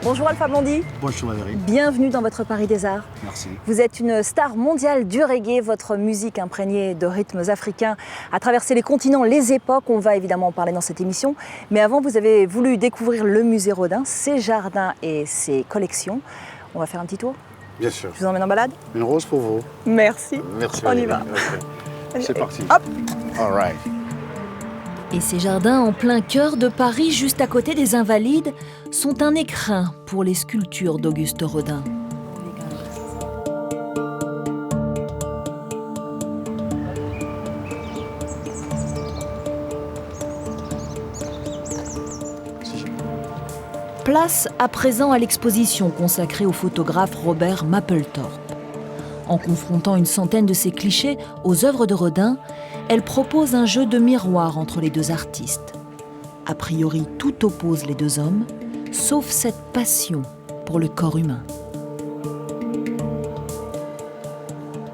Bonjour Alpha Blondy. Bonjour Valérie. Bienvenue dans votre Paris des Arts. Merci. Vous êtes une star mondiale du reggae. Votre musique imprégnée de rythmes africains a traversé les continents, les époques. On va évidemment en parler dans cette émission. Mais avant, vous avez voulu découvrir le musée Rodin, ses jardins et ses collections. On va faire un petit tour? Bien sûr. Je vous emmène en balade? Une rose pour vous. Merci. Merci On y Valérie. va. Okay. C'est parti. Hop. All right. Et ces jardins en plein cœur de Paris, juste à côté des Invalides, sont un écrin pour les sculptures d'Auguste Rodin. Place à présent à l'exposition consacrée au photographe Robert Mapplethorpe. En confrontant une centaine de ses clichés aux œuvres de Rodin, elle propose un jeu de miroir entre les deux artistes. A priori, tout oppose les deux hommes, sauf cette passion pour le corps humain.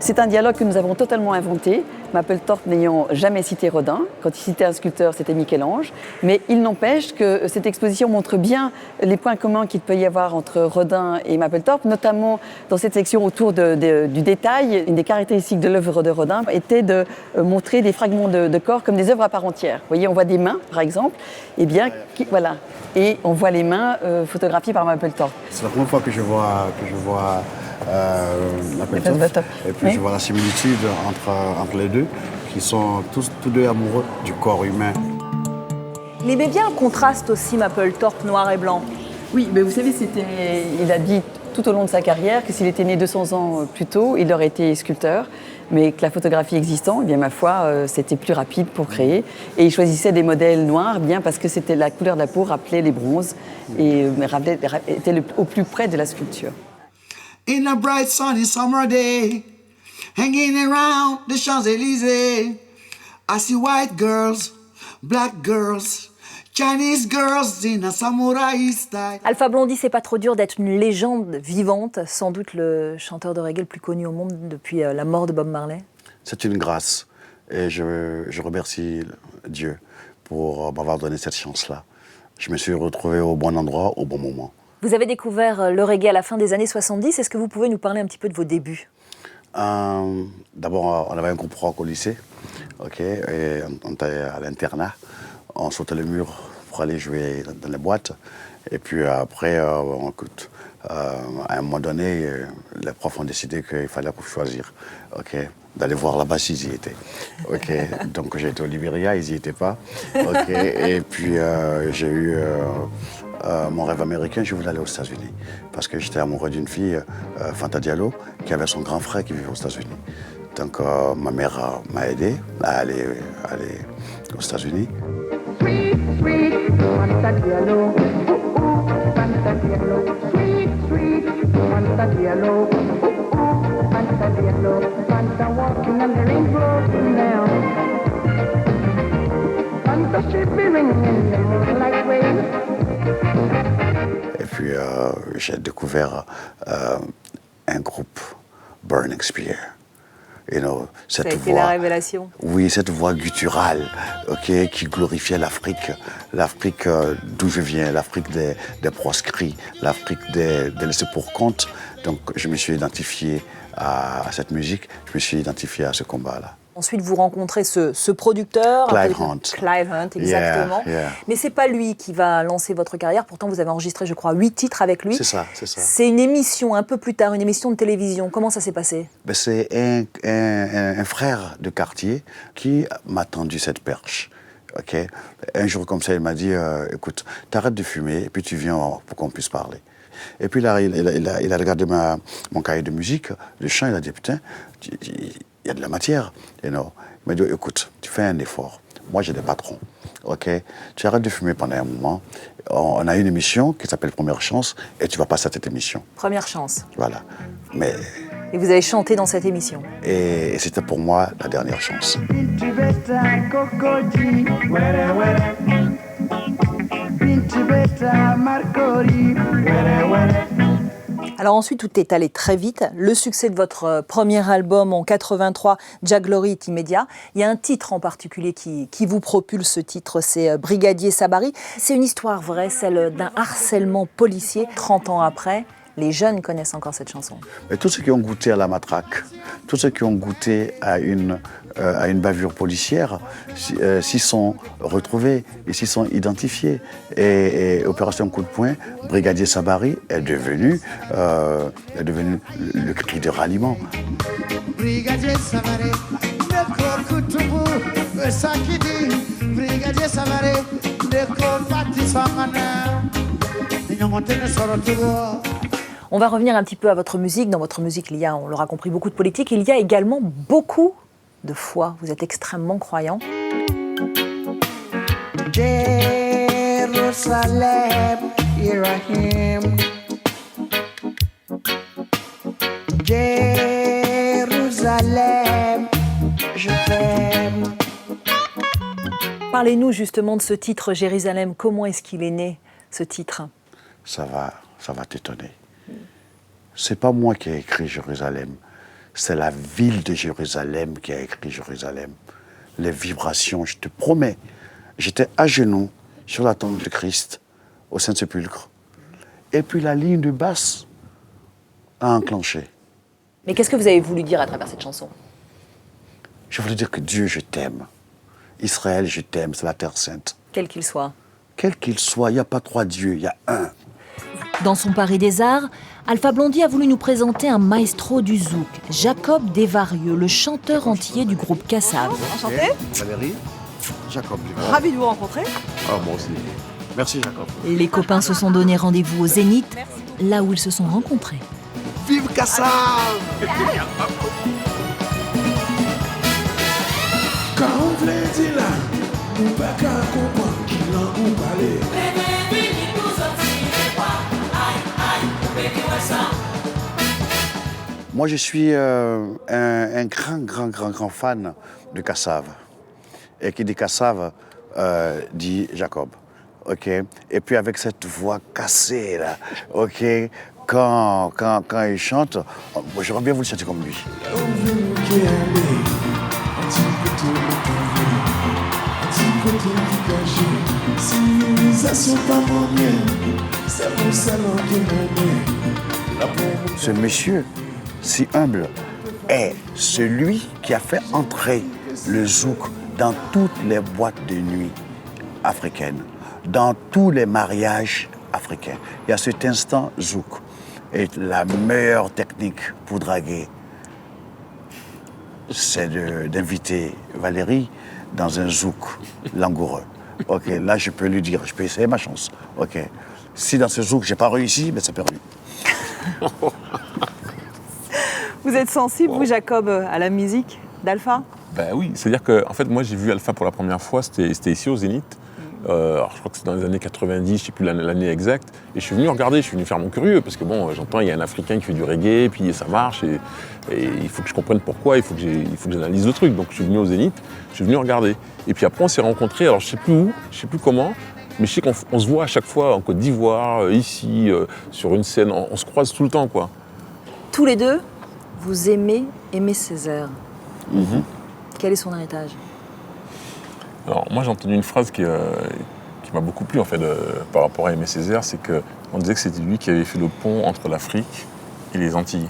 C'est un dialogue que nous avons totalement inventé, Mapplethorpe n'ayant jamais cité Rodin. Quand il citait un sculpteur, c'était Michel-Ange. Mais il n'empêche que cette exposition montre bien les points communs qu'il peut y avoir entre Rodin et Mapplethorpe, notamment dans cette section autour du détail. Une des caractéristiques de l'œuvre de Rodin était de montrer des fragments de corps comme des œuvres à part entière. Vous voyez, on voit des mains, par exemple, et bien, voilà. Et on voit les mains photographies par Mapplethorpe. C'est la première fois que je vois Mapplethorpe. Et puis je vois la similitude entre les deux, qui sont tous deux amoureux du corps humain. Il aimait bien le contraste aussi, Mapplethorpe, noir et blanc. Oui, mais vous savez, il a dit tout au long de sa carrière que s'il était né 200 ans plus tôt, il aurait été sculpteur, mais que la photographie existant, eh bien, ma foi, c'était plus rapide pour créer. Et il choisissait des modèles noirs, bien parce que c'était la couleur de la peau rappelait les bronzes et était au plus près de la sculpture. In a bright sunny summer day, hanging around the Champs-Élysées, I see white girls, black girls, Chinese girls in a samurai style. Alpha Blondy, c'est pas trop dur d'être une légende vivante, sans doute le chanteur de reggae le plus connu au monde depuis la mort de Bob Marley. C'est une grâce et je remercie Dieu pour m'avoir donné cette chance-là. Je me suis retrouvé au bon endroit, au bon moment. Vous avez découvert le reggae à la fin des années 70. Est-ce que vous pouvez nous parler un petit peu de vos débuts? D'abord, on avait un groupe rock au lycée, et on était à l'internat. On sautait le mur pour aller jouer dans les boîtes. Et puis après, à un moment donné, les profs ont décidé qu'il fallait choisir, d'aller voir là-bas s'ils y étaient. Donc j'ai été au Libéria, ils n'y étaient pas. Et puis j'ai eu mon rêve américain, je voulais aller aux États-Unis. Parce que j'étais amoureux d'une fille, Fanta Diallo, qui avait son grand frère qui vivait aux États-Unis. Donc ma mère m'a aidé à aller aux États-Unis. Sweet, sweet, Fanta Diallo. Fanta Diallo. Sweet, sweet, Fanta Diallo. Fanta Diallo. Fanta walking on the rainbow now. Fanta shipping in the moonlight waves. Et puis j'ai découvert un groupe, Burning Spear. Ça a été la révélation. Oui, cette voix gutturale, qui glorifiait l'Afrique d'où je viens, l'Afrique des proscrits, l'Afrique des laissés pour compte. Donc je me suis identifié à cette musique, je me suis identifié à ce combat-là. Ensuite, vous rencontrez ce producteur, Clive Hunt. Clive Hunt, exactement. Yeah. Mais c'est pas lui qui va lancer votre carrière. Pourtant, vous avez enregistré, je crois, 8 titres avec lui. C'est ça. C'est une émission, un peu plus tard, une émission de télévision. Comment ça s'est passé? C'est un frère de quartier qui m'a tendu cette perche. Un jour comme ça, il m'a dit, écoute, t'arrêtes de fumer et puis tu viens pour qu'on puisse parler. Et puis là, il a regardé mon cahier de musique, le chant, il a dit, putain, il y a de la matière. Il m'a dit, écoute, tu fais un effort. Moi, j'ai des patrons. Tu arrêtes de fumer pendant un moment. On a une émission qui s'appelle Première Chance et tu vas passer à cette émission. Première Chance. Voilà. Et vous avez chanté dans cette émission. Et c'était pour moi la dernière chance. Alors ensuite, tout est allé très vite. Le succès de votre premier album en 83, Jah Glory, est immédiat. Il y a un titre en particulier qui vous propulse, ce titre, c'est Brigadier Sabari. C'est une histoire vraie, celle d'un harcèlement policier. 30 ans après, les jeunes connaissent encore cette chanson. Mais tous ceux qui ont goûté à la matraque, tous ceux qui ont goûté à une bavure policière, s'y sont retrouvés et s'y sont identifiés. Et Opération Coup de poing, Brigadier Sabari est devenu le cri de ralliement. Brigadier Sabari, Neko Kutubu, Sakidi, Brigadier Sabari, Neko Fatisangana, Nyongotene Sorotugo. On va revenir un petit peu à votre musique. Dans votre musique, il y a, on l'aura compris, beaucoup de politique. Il y a également beaucoup de foi. Vous êtes extrêmement croyant. Jerusalem, Irahim. Jérusalem, je t'aime. Parlez-nous justement de ce titre, Jérusalem. Comment est-ce qu'il est né, ce titre? Ça va t'étonner. C'est pas moi qui ai écrit Jérusalem, c'est la ville de Jérusalem qui a écrit Jérusalem. Les vibrations, je te promets. J'étais à genoux sur la tombe de Christ au Saint-Sépulcre. Et puis la ligne de basse a enclenché. Mais qu'est-ce que vous avez voulu dire à travers cette chanson? Je voulais dire que Dieu, je t'aime. Israël, je t'aime, c'est la terre sainte. Quel qu'il soit. Quel qu'il soit, il n'y a pas trois dieux, il y a un. Dans son Paris des Arts, Alpha Blondy a voulu nous présenter un maestro du zouk, Jacob Desvarieux, le chanteur antillais du groupe Kassav. Enchanté. Valérie, Jacob. Ravi de vous rencontrer. Ah, moi aussi. Merci, Jacob. Les copains se sont donné rendez-vous au Zénith, là où ils se sont rencontrés. Vive Kassav! Quand on voulait dire là, nous pas qu'à comprendre qui l'en ou parler. Moi, je suis un grand fan de Kassav. Et qui dit Kassav, dit Jacob. OK? Et puis avec cette voix cassée, là, OK? Quand il chante, j'aurais bien voulu chanter comme lui. Ce monsieur, si humble, est celui qui a fait entrer le zouk dans toutes les boîtes de nuit africaines, dans tous les mariages africains. Et à cet instant, zouk est la meilleure technique pour draguer. C'est d'inviter Valérie dans un zouk langoureux. OK, là, je peux lui dire, je peux essayer ma chance. OK. Si dans ce zouk, j'ai pas réussi, ben c'est perdu. Vous êtes sensible, vous, Jacob, à la musique d'Alpha? Ben oui, c'est-à-dire que en fait, moi j'ai vu Alpha pour la première fois, c'était ici au Zénith. Alors, je crois que c'est dans les années 90, je ne sais plus l'année exacte. Et je suis venu regarder, je suis venu faire mon curieux, parce que bon, j'entends, il y a un Africain qui fait du reggae, puis ça marche, et il faut que je comprenne pourquoi, il faut que j'analyse le truc. Donc je suis venu au Zénith, je suis venu regarder. Et puis après, on s'est rencontrés, alors je ne sais plus où, je ne sais plus comment, mais je sais qu'on se voit à chaque fois en Côte d'Ivoire, ici, sur une scène, on se croise tout le temps, quoi. Tous les deux, vous aimez Aimé Césaire. Quel est son héritage? Alors moi j'ai entendu une phrase qui m'a beaucoup plu en fait par rapport à Aimé Césaire, c'est qu'on disait que c'était lui qui avait fait le pont entre l'Afrique et les Antilles.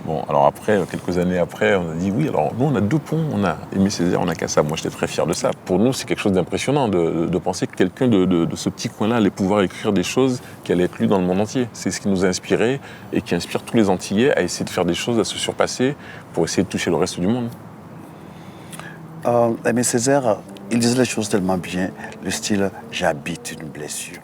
Bon, alors après, quelques années après, on a dit oui, alors nous on a deux ponts, on a Aimé Césaire, on a Kassav. Moi j'étais très fier de ça. Pour nous c'est quelque chose d'impressionnant de penser que quelqu'un de ce petit coin-là allait pouvoir écrire des choses qui allaient être lues dans le monde entier. C'est ce qui nous a inspirés et qui inspire tous les Antillais à essayer de faire des choses, à se surpasser pour essayer de toucher le reste du monde. Aimé Césaire, il disait les choses tellement bien, le style « j'habite une blessure ».